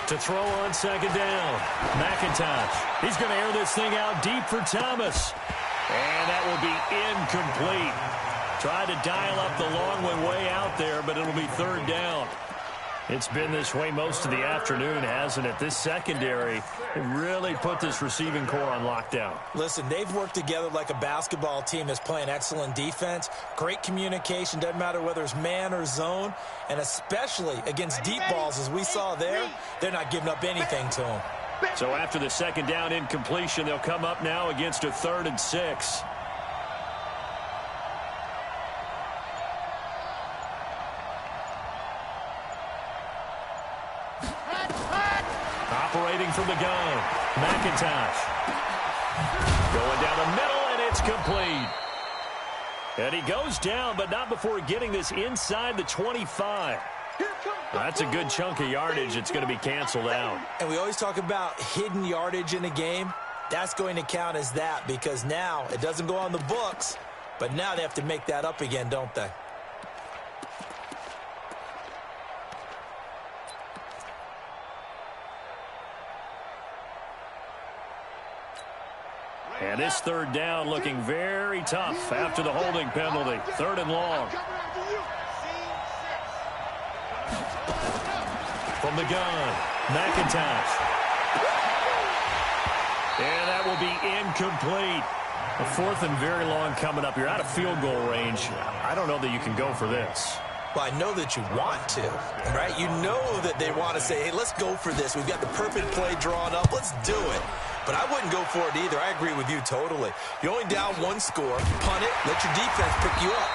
S4: To throw on 2nd down, McIntosh. He's going to air this thing out deep for Thomas. And that will be incomplete. Tried to dial up the long one way out there, but it'll be 3rd down. It's been this way most of the afternoon, hasn't it? This secondary really put this receiving core on lockdown.
S5: Listen, they've worked together like a basketball team that's playing excellent defense. Great communication, doesn't matter whether it's man or zone. And especially against deep balls, as we saw there, they're not giving up anything to them.
S4: So after the 2nd down incompletion, they'll come up now against a 3rd and 6. Operating from the gun, McIntosh. Going down the middle, and it's complete. And he goes down, but not before getting this inside the 25. That's a good chunk of yardage. It's going to be canceled out.
S5: And we always talk about hidden yardage in a game. That's going to count as that because now it doesn't go on the books, but now they have to make that up again, don't they?
S4: And this 3rd down looking very tough after the holding penalty. 3rd and long. From the gun, McIntosh. And that will be incomplete. A 4th and very long coming up. You're out of field goal range. I don't know that you can go for this.
S5: Well, I know that you want to, right? You know that they want to say, hey, let's go for this. We've got the perfect play drawn up. Let's do it. But I wouldn't go for it either. I agree with you totally. You're only down 1 score. Punt it. Let your defense pick you up.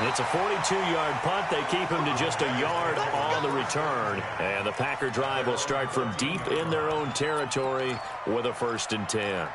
S4: It's a 42-yard punt. They keep him to just a yard on the return. And the Packer drive will start from deep in their own territory with a 1st and 10.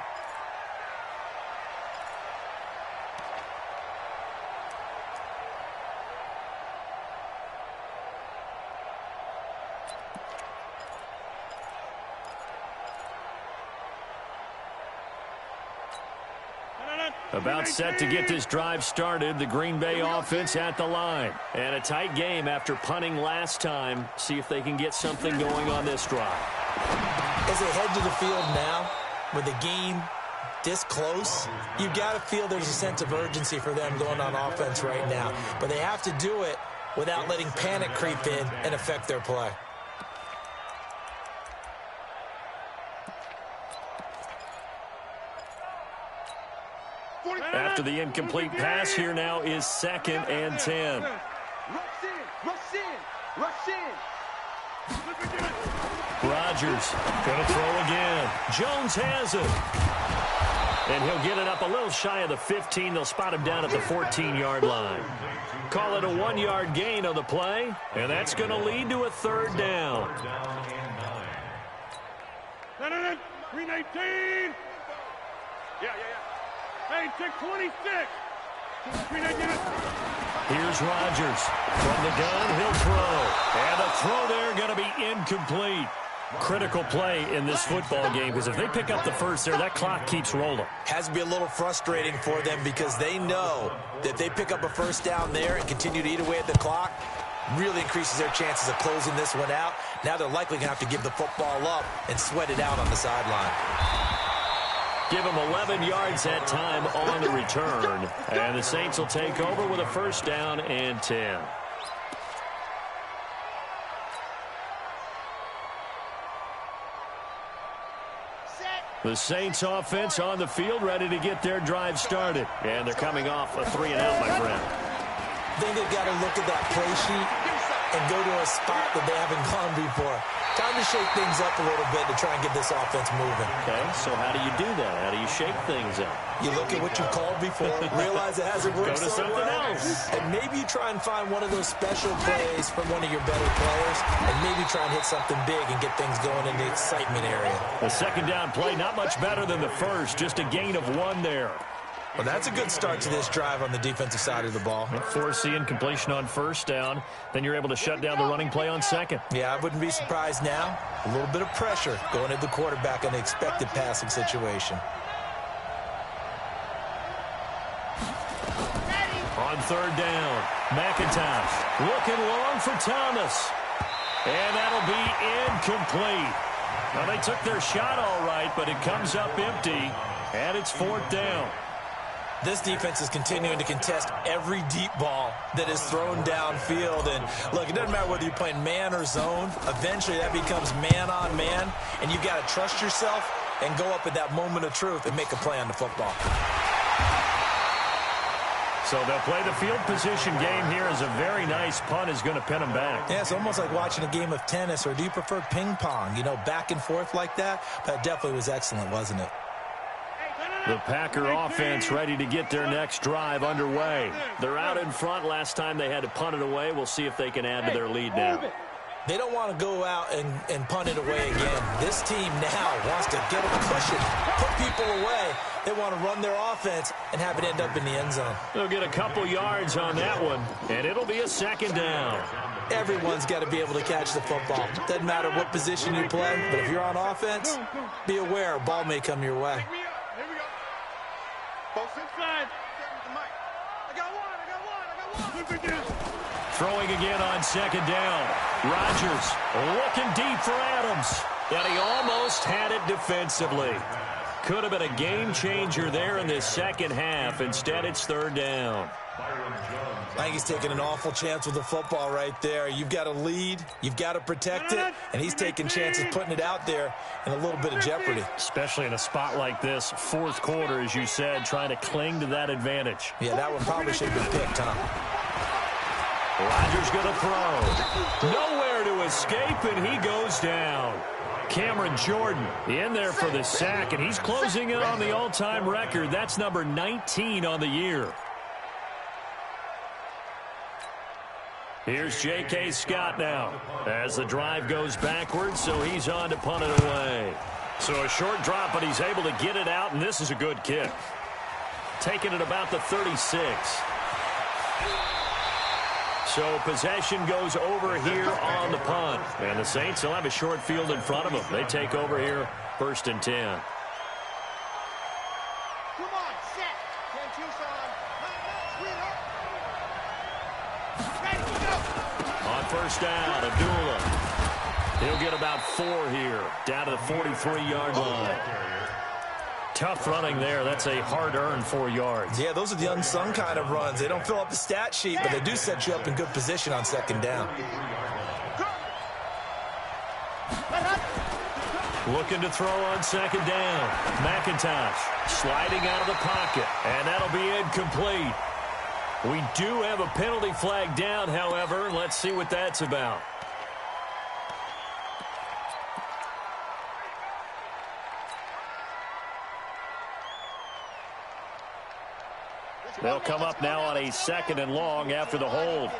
S4: About set to get this drive started. The Green Bay offense at the line. And a tight game after punting last time. See if they can get something going on this drive.
S5: As they head to the field now, with the game this close, you've got to feel there's a sense of urgency for them going on offense right now. But they have to do it without letting panic creep in and affect their play.
S4: After the incomplete pass, here now is 2nd and 10.
S6: Rush in.
S4: Rodgers going to throw again. Jones has it. And he'll get it up a little shy of the 15. They'll spot him down at the 14-yard line. Call it a 1-yard gain on the play, and that's going to lead to a 3rd down.
S6: 319. Yeah. Hey, check 26.
S4: Here's Rodgers. From the gun, he'll throw. And the throw there going to be incomplete. Critical play in this football game, because if they pick up the first there, that clock keeps rolling.
S5: Has to be a little frustrating for them because they know that if they pick up a 1st down there and continue to eat away at the clock, really increases their chances of closing this one out. Now they're likely going to have to give the football up and sweat it out on the sideline.
S4: Give him 11 yards that time on the return. And the Saints will take over with a 1st down and 10. The Saints offense on the field, ready to get their drive started. And they're coming off a 3-and-out, my friend.
S5: I think they've got to look at that play sheet and go to a spot that they haven't gone before. Time to shake things up a little bit to try and get this offense moving.
S4: Okay, so how do you do that? How do you shake things up?
S5: You look at what you called before, realize it hasn't worked
S4: Go to something else.
S5: and maybe you try and find one of those special plays from one of your better players, and maybe try and hit something big and get things going in the excitement area.
S4: The 2nd down play, not much better than the first, just a gain of 1 there.
S5: Well, that's a good start to this drive on the defensive side of the ball.
S4: Force the incompletion on 1st down. Then you're able to shut down the running play on 2nd.
S5: Yeah, I wouldn't be surprised now. A little bit of pressure going at the quarterback in an expected passing situation.
S4: On 3rd down, McIntosh looking long for Thomas. And that'll be incomplete. Well, they took their shot all right, but it comes up empty, and it's 4th down.
S5: This defense is continuing to contest every deep ball that is thrown downfield. And, look, it doesn't matter whether you're playing man or zone. Eventually, that becomes man on man, and you've got to trust yourself and go up at that moment of truth and make a play on the football.
S4: So they'll play the field position game here as a very nice punt is going to pin them back.
S5: Yeah, it's almost like watching a game of tennis, or do you prefer ping pong? You know, back and forth like that? That definitely was excellent, wasn't it?
S4: The Packer offense ready to get their next drive underway. They're out in front. Last time they had to punt it away. We'll see if they can add to their lead now.
S5: They don't want to go out and punt it away again. This team now wants to get them pushing, put people away. They want to run their offense and have it end up in the end zone.
S4: They'll get a couple yards on that one, and it'll be a 2nd down.
S5: Everyone's got to be able to catch the football. Doesn't matter what position you play, but if you're on offense, be aware a ball may come your way.
S4: Throwing again on 2nd down. Rodgers looking deep for Adams. And he almost had it defensively. Could have been a game changer there in this 2nd half. Instead, it's 3rd down.
S5: I think he's taking an awful chance with the football right there. You've got to lead, you've got to protect it, and he's taking chances putting it out there in a little bit of jeopardy.
S4: Especially in a spot like this, 4th quarter, as you said, trying to cling to that advantage.
S5: Yeah, that one probably should have been picked, huh?
S4: Rodgers going to throw. Nowhere to escape, and he goes down. Cameron Jordan in there for the sack, and he's closing in on the all-time record. That's number 19 on the year. Here's J.K. Scott now as the drive goes backwards, so he's on to punt it away. So a short drop, but he's able to get it out, and this is a good kick. Taking it about the 36. So possession goes over here on the punt. And the Saints will have a short field in front of them. They take over here, 1st and 10.
S6: Come on, set. 10-2, son. Ready to go.
S4: On 1st down, Abdullah. He'll get about 4 here, down to the 43-yard line. Tough running there. That's a hard-earned 4 yards.
S5: Yeah, those are the unsung kind of runs. They don't fill up the stat sheet, but they do set you up in good position on 2nd down.
S4: Looking to throw on 2nd down. McIntosh sliding out of the pocket, and that'll be incomplete. We do have a penalty flag down, however. Let's see what that's about. They'll come up now on a 2nd and long after the hold.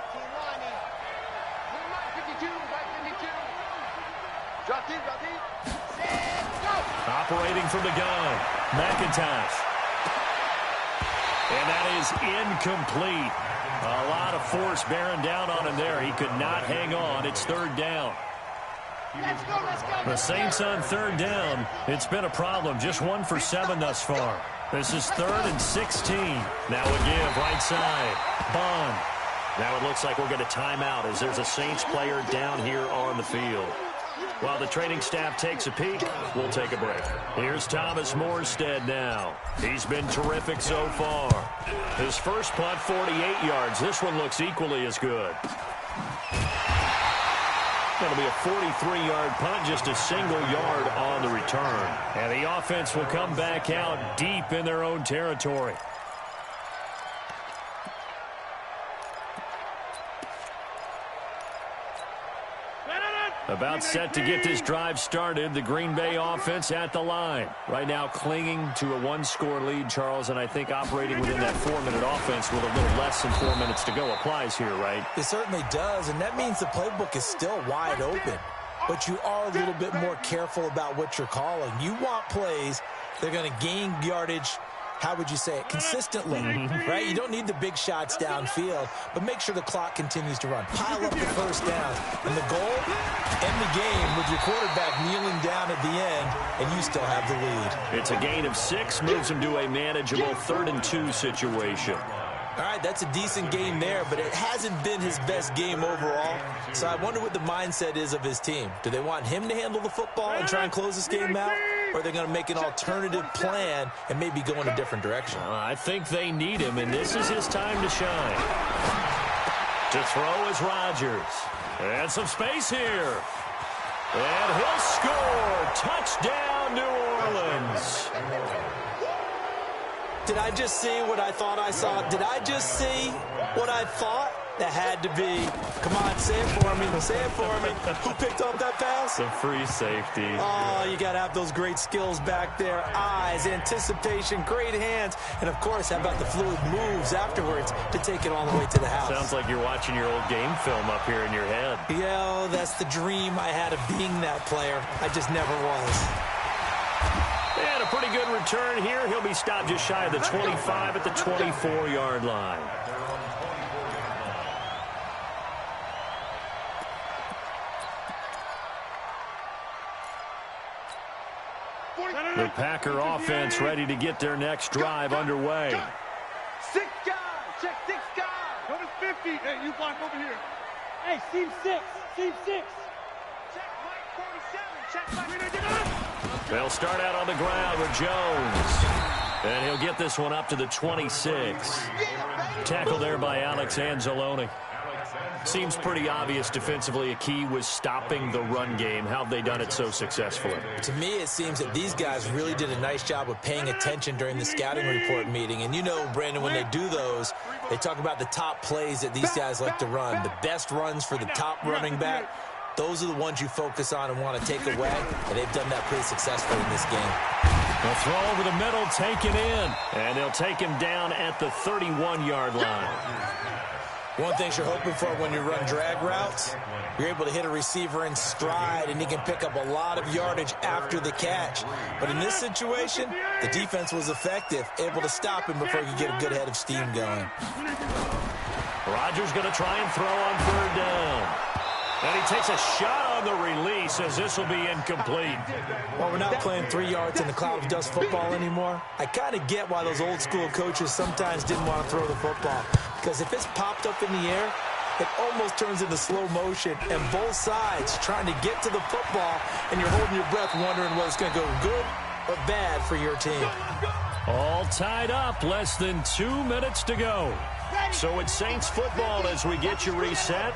S4: Operating from the gun, McIntosh. And that is incomplete. A lot of force bearing down on him there. He could not hang on. It's 3rd down.
S6: Let's go, let's go.
S4: The Saints on 3rd down. It's been a problem. Just 1 for 7 thus far. This is 3rd and 16. Now a give right side. Bond. Now it looks like we'll get a timeout as there's a Saints player down here on the field. While the training staff takes a peek, we'll take a break. Here's Thomas Morstead now. He's been terrific so far. His first punt, 48 yards. This one looks equally as good. Going to be a 43-yard punt, just a single yard on the return. And the offense will come back out deep in their own territory. About set to get this drive started. The Green Bay offense at the line. Right now clinging to a 1-score lead, Charles, and I think operating within that 4-minute offense with a little less than 4 minutes to go applies here, right?
S5: It certainly does, and that means the playbook is still wide open. But you are a little bit more careful about what you're calling. You want plays that are going to gain yardage, how would you say it, consistently, right? You don't need the big shots downfield, but make sure the clock continues to run. Pile up the 1st down. And the goal, end the game with your quarterback kneeling down at the end, and you still have the lead.
S4: It's a gain of 6, moves him to a manageable 3rd and 2 situation.
S5: All right, that's a decent game there, but it hasn't been his best game overall. So I wonder what the mindset is of his team. Do they want him to handle the football and try and close this game out? Or are they going to make an alternative plan and maybe go in a different direction?
S4: I think they need him, and this is his time to shine. To throw is Rodgers. And some space here. And he'll score. Touchdown, New Orleans.
S5: Did I just see what I thought I saw? Did I just see what I thought? That had to be. Come on, say it for me. Say it for me. Who picked up that pass?
S4: The free safety.
S5: Oh, you got to have those great skills back there. Eyes, anticipation, great hands. And, of course, how about the fluid moves afterwards to take it all the way to the house?
S4: Sounds like you're watching your old game film up here in your head.
S5: Yeah, that's the dream I had of being that player. I just never was.
S4: And a pretty good return here. He'll be stopped just shy of the 25 at the 24-yard line. The Packer offense ready to get their next drive underway.
S6: 6 guys. Check 6 guys. Coming 50. Hey, you block over here. Hey, seam 6. Seam 6. Check Mike 47. Check Mike.
S4: They'll start out on the ground with Jones. And he'll get this one up to the 26. Tackle there by Alex Anzalone. Seems pretty obvious defensively a key was stopping the run game. How have they done it so successfully?
S5: To me, it seems that these guys really did a nice job of paying attention during the scouting report meeting. And you know, Brandon, when they do those, they talk about the top plays that these guys like to run. The best runs for the top running back, those are the ones you focus on and want to take away. And they've done that pretty successfully in this game.
S4: A throw over the middle, taken in. And they'll take him down at the 31-yard line.
S5: One thing you're hoping for when you run drag routes, you're able to hit a receiver in stride, and he can pick up a lot of yardage after the catch. But in this situation, the defense was effective, able to stop him before he could get a good head of steam going.
S4: Rodgers going to try and throw on 3rd down. And he takes a shot on the release as this will be incomplete.
S5: Well, we're not playing 3 yards in the cloud of dust football anymore. I kind of get why those old school coaches sometimes didn't want to throw the football. Because if it's popped up in the air, it almost turns into slow motion. And both sides trying to get to the football, and you're holding your breath wondering whether it's going to go good or bad for your team.
S4: All tied up, less than 2 minutes to go. So it's Saints football as we get you reset.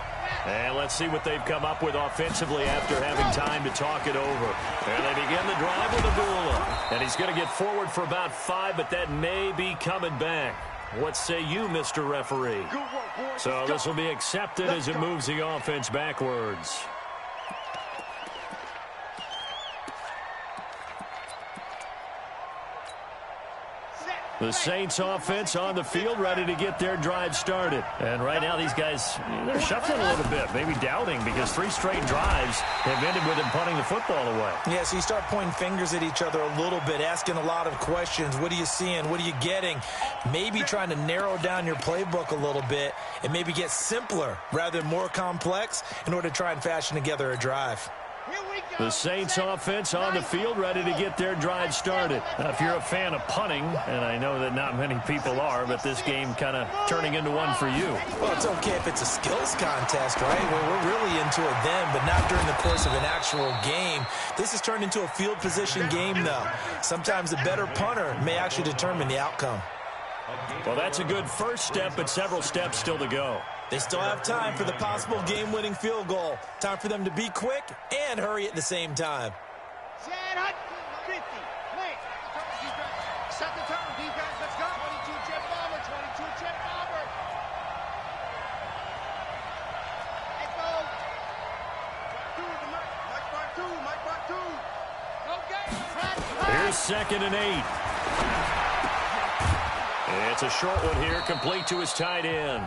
S4: And let's see what they've come up with offensively after having time to talk it over. And they begin the drive with Abdullah. And he's going to get forward for about 5, but that may be coming back. What say you, Mr. Referee? So this will be accepted as it moves the offense backwards. The Saints offense on the field, ready to get their drive started. And right now these guys, they're shuffling a little bit, maybe doubting, because 3 straight drives have ended with them punting the football away.
S5: Yeah, so you start pointing fingers at each other a little bit, asking a lot of questions. What are you seeing? What are you getting? Maybe trying to narrow down your playbook a little bit and maybe get simpler rather than more complex in order to try and fashion together a drive.
S4: The Saints offense on the field, ready to get their drive started. Now, if you're a fan of punting, and I know that not many people are, but this game kind of turning into one for you.
S5: Well, it's okay if it's a skills contest, right? Well, we're really into it then, but not during the course of an actual game. This has turned into a field position game, though. Sometimes the better punter may actually determine the outcome.
S4: Well, that's a good first step, but several steps still to go.
S5: They still have time for the possible game-winning field goal. Time for them to be quick and hurry at the same time.
S6: Set, hut, 50, late. Set the turn, defense, let's go. 22 jet bomber, 22 jet bomber. Let's go. Mike Mark 2. Okay.
S4: Here's 2nd and 8. It's a short one here, complete to his tight end.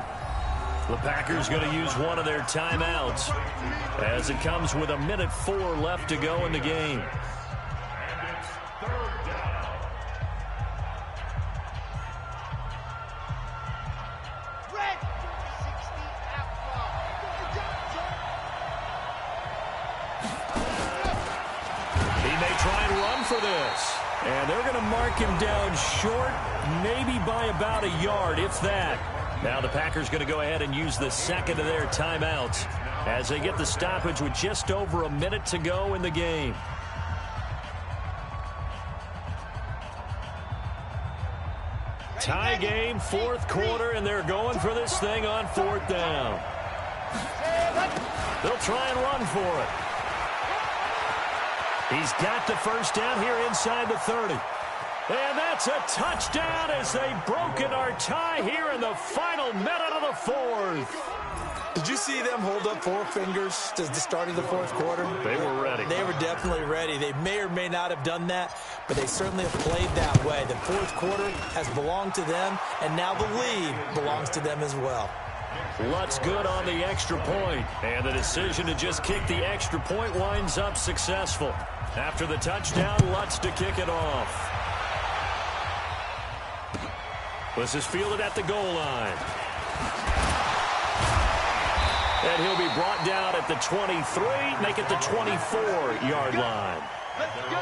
S4: The Packers going to use one of their timeouts as it comes with 1:04 left to go in the game.
S7: And it's 3rd down.
S6: Red 60 outlaw.
S4: He may try and run for this. And they're going to mark him down short, maybe by about a yard, if that. Now the Packers going to go ahead and use the 2nd of their timeouts as they get the stoppage with just over a minute to go in the game. Tie game, 4th quarter, and they're going for this thing on 4th down. They'll try and run for it. He's got the first down here inside the 30. And that's a touchdown as they've broken our tie here in the final minute of the 4th.
S5: Did you see them hold up 4 fingers to the start of the 4th quarter?
S4: They were ready.
S5: They were definitely ready. They may or may not have done that, but they certainly have played that way. The 4th quarter has belonged to them, and now the lead belongs to them as well.
S4: Lutz good on the extra point, and the decision to just kick the extra point winds up successful. After the touchdown, Lutz to kick it off. This is fielded at the goal line. And he'll be brought down at the 23, make it the 24-yard line.
S6: Let's go.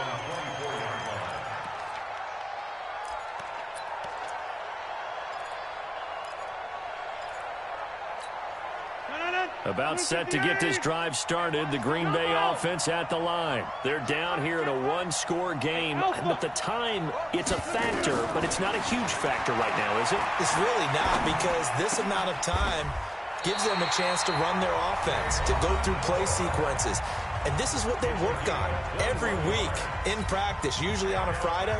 S4: About set to get this drive started, the Green Bay offense at the line. They're down here in a 1-score game. With the time, it's a factor, but it's not a huge factor right now, is it?
S5: It's really not, because this amount of time gives them a chance to run their offense, to go through play sequences. And this is what they work on every week in practice, usually on a Friday.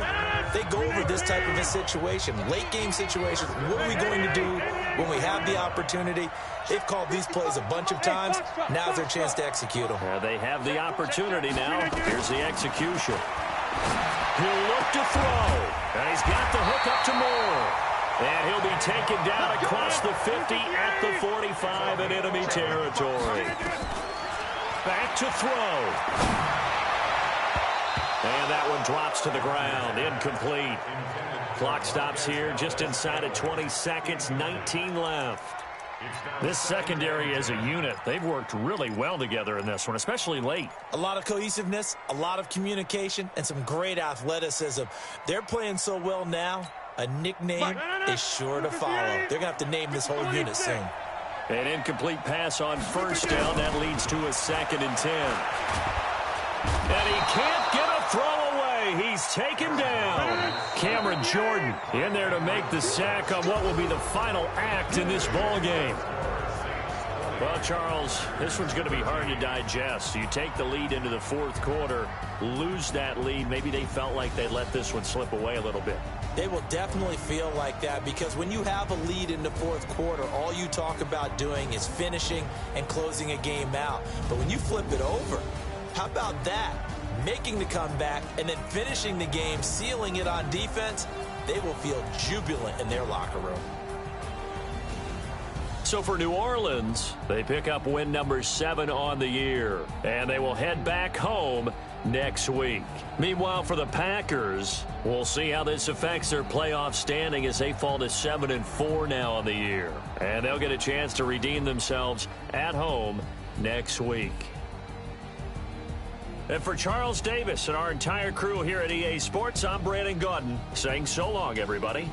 S5: They go over this type of a situation, late-game situations. What are we going to do when we have the opportunity? They've called these plays a bunch of times. Now's their chance to execute them.
S4: They have the opportunity now. Here's the execution. He'll look to throw. And he's got the hook up to Moore. And he'll will be taken down across the 50 at the 45 in enemy territory. Back to throw. And that one drops to the ground. Incomplete. Clock stops here just inside of 20 seconds. 19 left. This secondary as a unit, they've worked really well together in this one, especially late.
S5: A lot of cohesiveness, a lot of communication, and some great athleticism. They're playing so well now, a nickname is sure to follow. They're going to have to name this whole unit soon.
S4: An incomplete pass on first down. That leads to a 2nd and 10. And he can't get a throw away. He's taken down. Cameron Jordan in there to make the sack on what will be the final act in this ball game. Well, Charles, this one's going to be hard to digest. You take the lead into the fourth quarter, lose that lead. Maybe they felt like they let this one slip away a little bit.
S5: They will definitely feel like that because when you have a lead in the fourth quarter, all you talk about doing is finishing and closing a game out. But when you flip it over, how about that? Making the comeback and then finishing the game, sealing it on defense, they will feel jubilant in their locker room.
S4: So for New Orleans, they pick up win number 7 on the year, and they will head back home next week. Meanwhile, for the Packers, we'll see how this affects their playoff standing as they fall to 7-4 now on the year. And they'll get a chance to redeem themselves at home next week. And for Charles Davis and our entire crew here at EA Sports, I'm Brandon Gaudin saying so long, everybody.